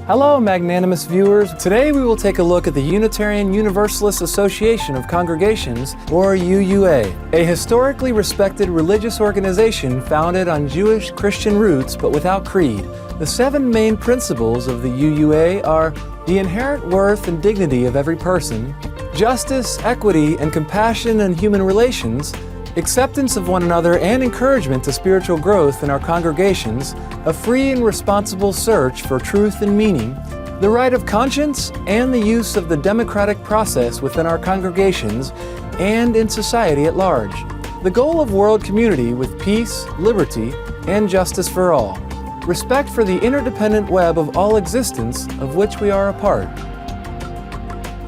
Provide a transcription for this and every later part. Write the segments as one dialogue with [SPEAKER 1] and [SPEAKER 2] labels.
[SPEAKER 1] Hello, magnanimous viewers. Today we will take a look at the Unitarian Universalist Association of Congregations, or UUA, a historically respected religious organization founded on Jewish Christian roots but without creed. The 7 main principles of the UUA are the inherent worth and dignity of every person, justice, equity, and compassion in human relations, acceptance of one another and encouragement to spiritual growth in our congregations, a free and responsible search for truth and meaning, the right of conscience, and the use of the democratic process within our congregations and in society at large. The goal of world community with peace, liberty, and justice for all. Respect for the interdependent web of all existence of which we are a part.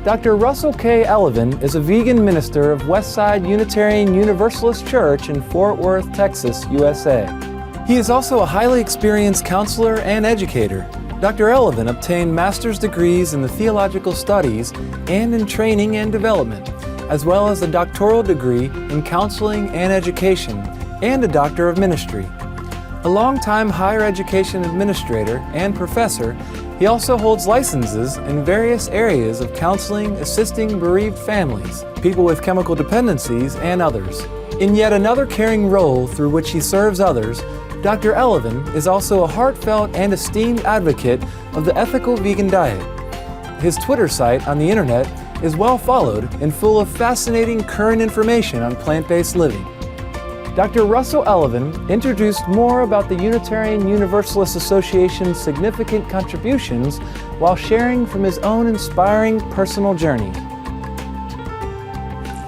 [SPEAKER 1] Dr. Russell K. Elleven is a vegan minister of Westside Unitarian Universalist Church in Fort Worth, Texas, USA. He is also a highly experienced counselor and educator. Dr. Elleven obtained master's degrees in the theological studies and in training and development, as well as a doctoral degree in counseling and education, and a doctor of ministry. A longtime higher education administrator and professor, he also holds licenses in various areas of counseling, assisting bereaved families, people with chemical dependencies, and others. In yet another caring role through which he serves others, Dr. Elleven is also a heartfelt and esteemed advocate of the ethical vegan diet. His Twitter site on the internet is well followed and full of fascinating current information on plant-based living. Dr. Russell Elleven introduced more about the Unitarian Universalist Association's significant contributions while sharing from his own inspiring personal journey.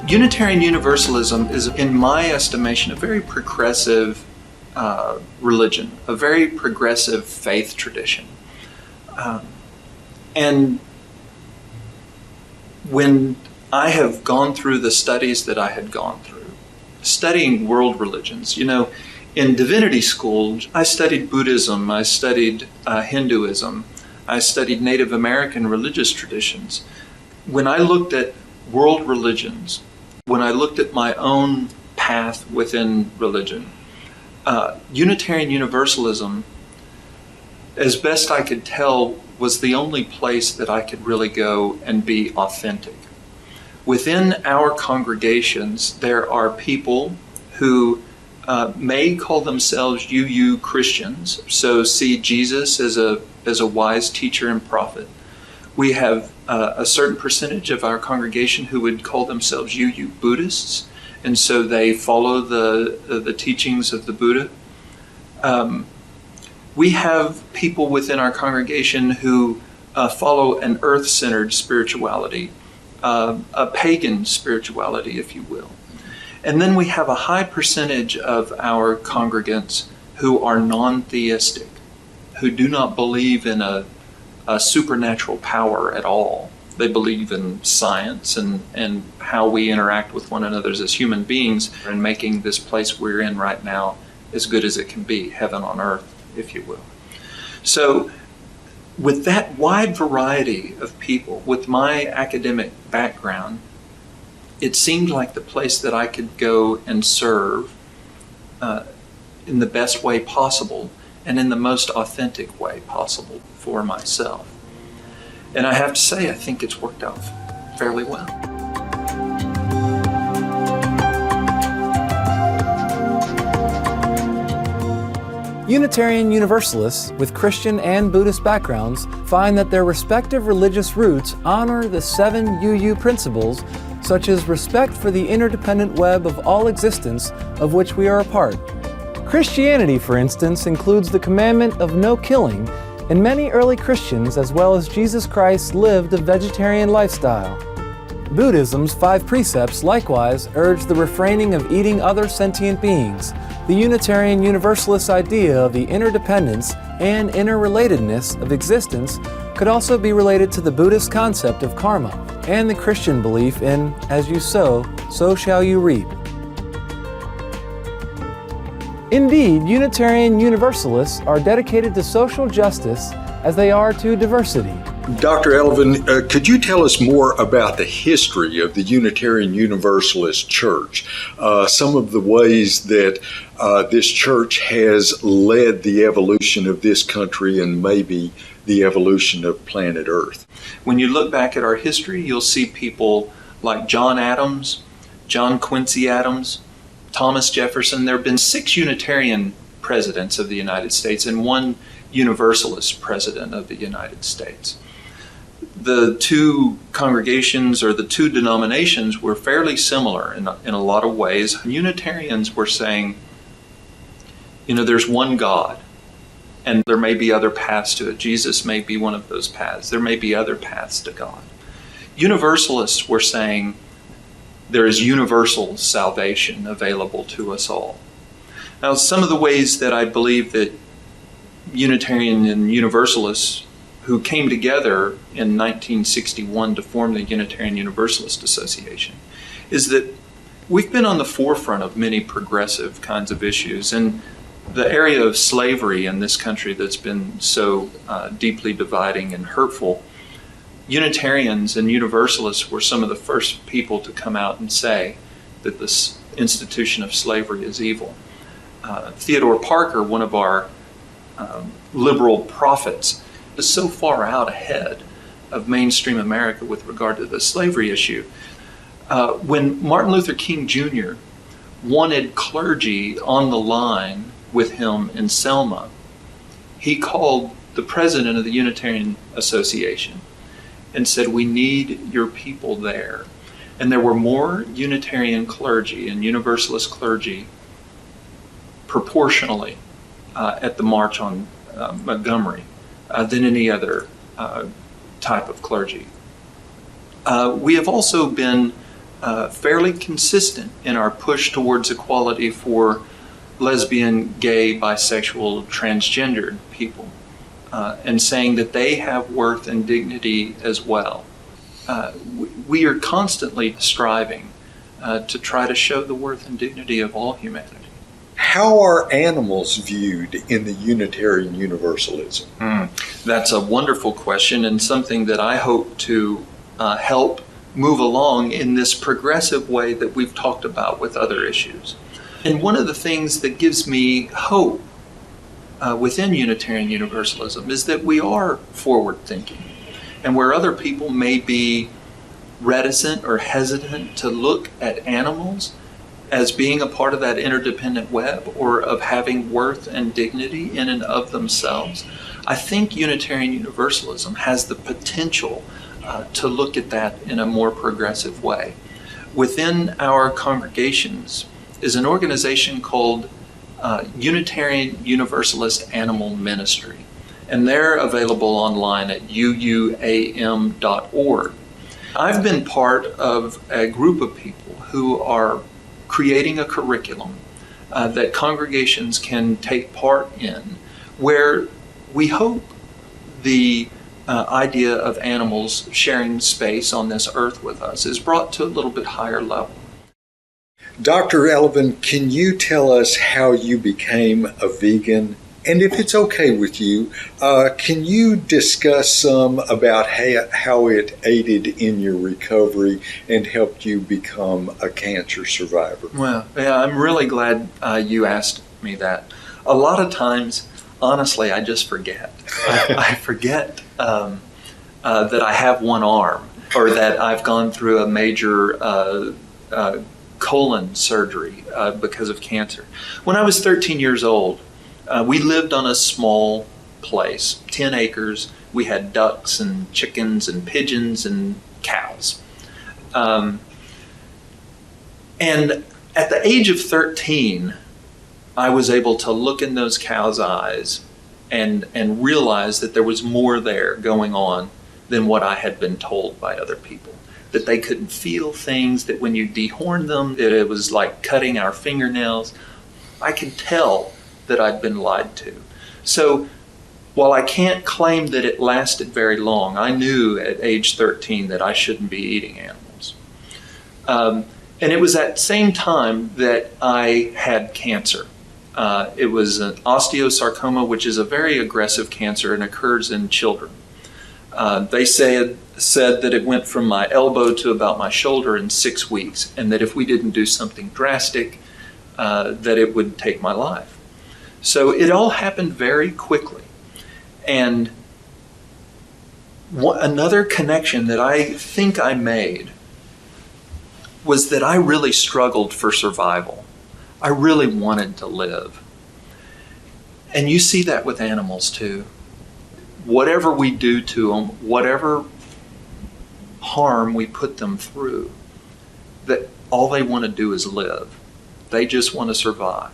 [SPEAKER 2] Unitarian Universalism is, in my estimation, a very progressive religion, a very progressive faith tradition. And when I have gone through the studies that I had gone through, studying world religions. In divinity school, I studied Buddhism, I studied Hinduism, I studied Native American religious traditions. When I looked at world religions, when I looked at my own path within religion, Unitarian Universalism, as best I could tell, was the only place that I could really go and be authentic. Within our congregations, there are people who may call themselves UU Christians, so see Jesus as a wise teacher and prophet. We have a certain percentage of our congregation who would call themselves UU Buddhists, and so they follow the teachings of the Buddha. We have people within our congregation who follow an earth-centered spirituality, a pagan spirituality, if you will. And then we have a high percentage of our congregants who are non-theistic, who do not believe in a supernatural power at all. They believe in science and how we interact with one another as human beings and making this place we're in right now as good as it can be, heaven on earth, if you will. So with that wide variety of people, with my academic background, it seemed like the place that I could go and serve in the best way possible and in the most authentic way possible for myself. And I have to say, I think it's worked out fairly well.
[SPEAKER 1] Unitarian Universalists with Christian and Buddhist backgrounds find that their respective religious roots honor the 7 UU principles, such as respect for the interdependent web of all existence of which we are a part. Christianity, for instance, includes the commandment of no killing, and many early Christians, as well as Jesus Christ, lived a vegetarian lifestyle. Buddhism's 5 precepts likewise urge the refraining of eating other sentient beings. The Unitarian Universalist idea of the interdependence and interrelatedness of existence could also be related to the Buddhist concept of karma and the Christian belief in, as you sow, so shall you reap. Indeed, Unitarian Universalists are dedicated to social justice as they are to diversity.
[SPEAKER 3] Dr. Elleven, could you tell us more about the history of the Unitarian Universalist Church? Some of the ways that this church has led the evolution of this country and maybe the evolution of planet Earth.
[SPEAKER 2] When you look back at our history, you'll see people like John Adams, John Quincy Adams, Thomas Jefferson. There have been 6 Unitarian presidents of the United States and 1 Universalist president of the United States. The 2 congregations or the 2 denominations were fairly similar in a lot of ways. Unitarians were saying, there's one God, and there may be other paths to it. Jesus may be one of those paths. There may be other paths to God. Universalists were saying there is universal salvation available to us all. Now, some of the ways that I believe that Unitarian and Universalists who came together in 1961 to form the Unitarian Universalist Association is that we've been on the forefront of many progressive kinds of issues. And the area of slavery in this country that's been so deeply dividing and hurtful, Unitarians and Universalists were some of the first people to come out and say that this institution of slavery is evil. Theodore Parker, one of our liberal prophets, is so far out ahead of mainstream America with regard to the slavery issue. When Martin Luther King Jr. wanted clergy on the line with him in Selma, he called the president of the Unitarian Association and said, "We need your people there." And there were more Unitarian clergy and Universalist clergy proportionally at the March on Montgomery than any other type of clergy. We have also been fairly consistent in our push towards equality for lesbian, gay, bisexual, transgendered people, and saying that they have worth and dignity as well. We are constantly striving to try to show the worth and dignity of all humanity.
[SPEAKER 3] How are animals viewed in the Unitarian Universalism?
[SPEAKER 2] That's a wonderful question, and something that I hope to help move along in this progressive way that we've talked about with other issues. And one of the things that gives me hope within Unitarian Universalism is that we are forward-thinking. And where other people may be reticent or hesitant to look at animals as being a part of that interdependent web or of having worth and dignity in and of themselves, I think Unitarian Universalism has the potential to look at that in a more progressive way. Within our congregations is an organization called Unitarian Universalist Animal Ministry, and they're available online at uuam.org. I've been part of a group of people who are creating a curriculum that congregations can take part in, where we hope the idea of animals sharing space on this earth with us is brought to a little bit higher level.
[SPEAKER 3] Dr. Elleven, can you tell us how you became a vegan? And if it's okay with you, can you discuss some about how it aided in your recovery and helped you become a cancer survivor?
[SPEAKER 2] Well, yeah, I'm really glad you asked me that. A lot of times, honestly, I just forget. I forget that I have one arm, or that I've gone through a major colon surgery because of cancer. When I was 13 years old, we lived on a small place, 10 acres. We had ducks and chickens and pigeons and cows. And at the age of 13, I was able to look in those cows' eyes and realize that there was more there going on than what I had been told by other people. That they couldn't feel things, that when you dehorned them, that it was like cutting our fingernails. I could tell that I'd been lied to. So while I can't claim that it lasted very long, I knew at age 13 that I shouldn't be eating animals. And it was at the same time that I had cancer. It was an osteosarcoma, which is a very aggressive cancer and occurs in children. They said that it went from my elbow to about my shoulder in 6 weeks, and that if we didn't do something drastic, that it would take my life. So it all happened very quickly. And another connection that I think I made was that I really struggled for survival. I really wanted to live. And you see that with animals too. Whatever we do to them, whatever harm we put them through, that all they want to do is live. They just want to survive.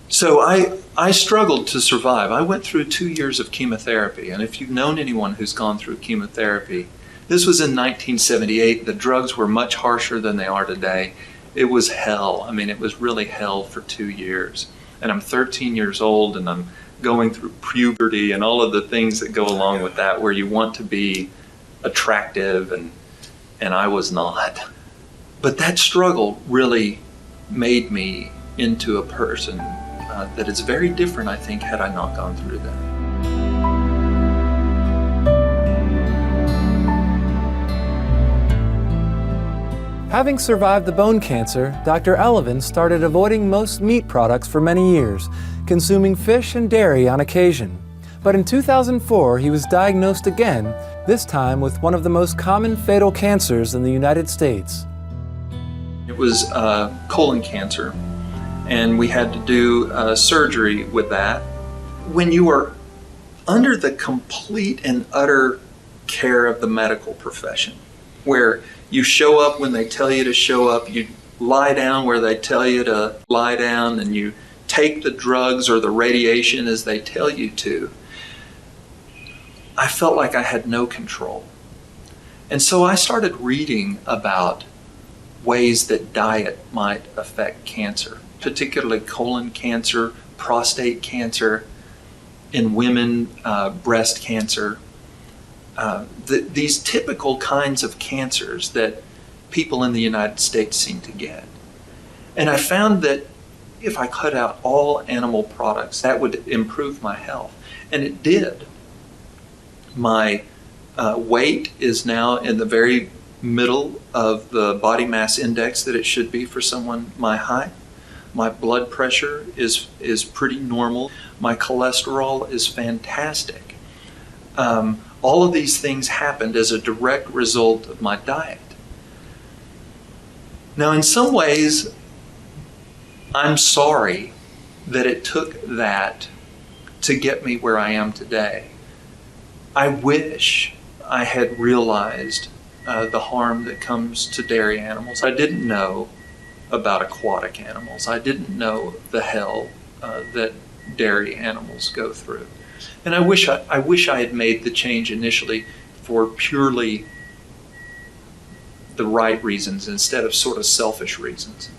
[SPEAKER 2] So I struggled to survive. I went through 2 years of chemotherapy, and if you've known anyone who's gone through chemotherapy, this was in 1978. The drugs were much harsher than they are today. It was hell. I mean, it was really hell for 2 years. And I'm 13 years old, and I'm going through puberty and all of the things that go along with that, where you want to be attractive, and I was not. But that struggle really made me into a person that is very different, I think, had I not gone through that.
[SPEAKER 1] Having survived the bone cancer, Dr. Elleven started avoiding most meat products for many years, consuming fish and dairy on occasion. But in 2004, he was diagnosed again, this time with one of the most common fatal cancers in the United States.
[SPEAKER 2] It was colon cancer, and we had to do surgery with that. When you are under the complete and utter care of the medical profession, where you show up when they tell you to show up, you lie down where they tell you to lie down, and you take the drugs or the radiation as they tell you to, I felt like I had no control. And so I started reading about ways that diet might affect cancer, particularly colon cancer, prostate cancer, in women, breast cancer. These typical kinds of cancers that people in the United States seem to get. And I found that if I cut out all animal products, that would improve my health. And it did. My weight is now in the very middle of the body mass index that it should be for someone my height. My blood pressure is pretty normal. My cholesterol is fantastic. All of these things happened as a direct result of my diet. Now, in some ways, I'm sorry that it took that to get me where I am today. I wish I had realized the harm that comes to dairy animals. I didn't know about aquatic animals. I didn't know the hell that dairy animals go through. And I wish I had made the change initially for purely the right reasons instead of sort of selfish reasons.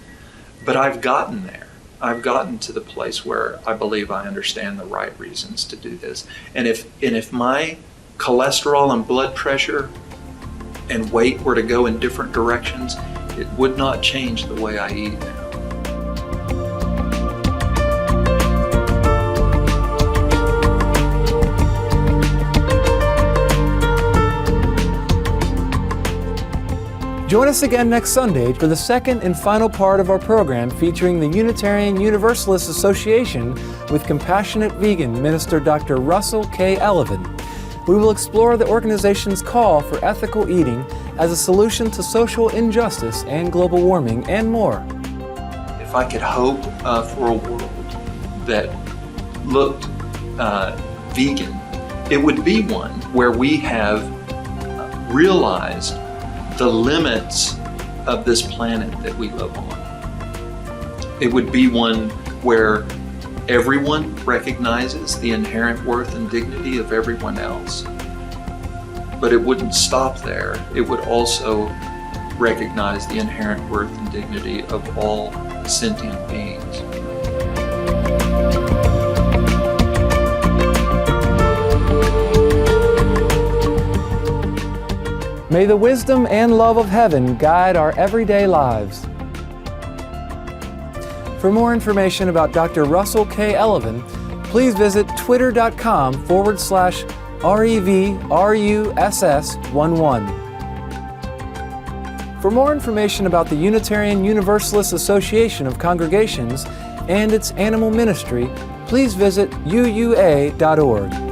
[SPEAKER 2] But I've gotten there. I've gotten to the place where I believe I understand the right reasons to do this. And if my cholesterol and blood pressure and weight were to go in different directions, it would not change the way I eat now.
[SPEAKER 1] Join us again next Sunday for the second and final part of our program featuring the Unitarian Universalist Association with compassionate vegan minister Dr. Russell K. Elleven. We will explore the organization's call for ethical eating as a solution to social injustice and global warming and more.
[SPEAKER 2] If I could hope for a world that looked vegan, it would be one where we have realized the limits of this planet that we live on. It would be one where everyone recognizes the inherent worth and dignity of everyone else. But it wouldn't stop there. It would also recognize the inherent worth and dignity of all sentient beings.
[SPEAKER 1] May the wisdom and love of heaven guide our everyday lives. For more information about Dr. Russell K. Elleven, please visit twitter.com/REVRUSS11. For more information about the Unitarian Universalist Association of Congregations and its animal ministry, please visit uua.org.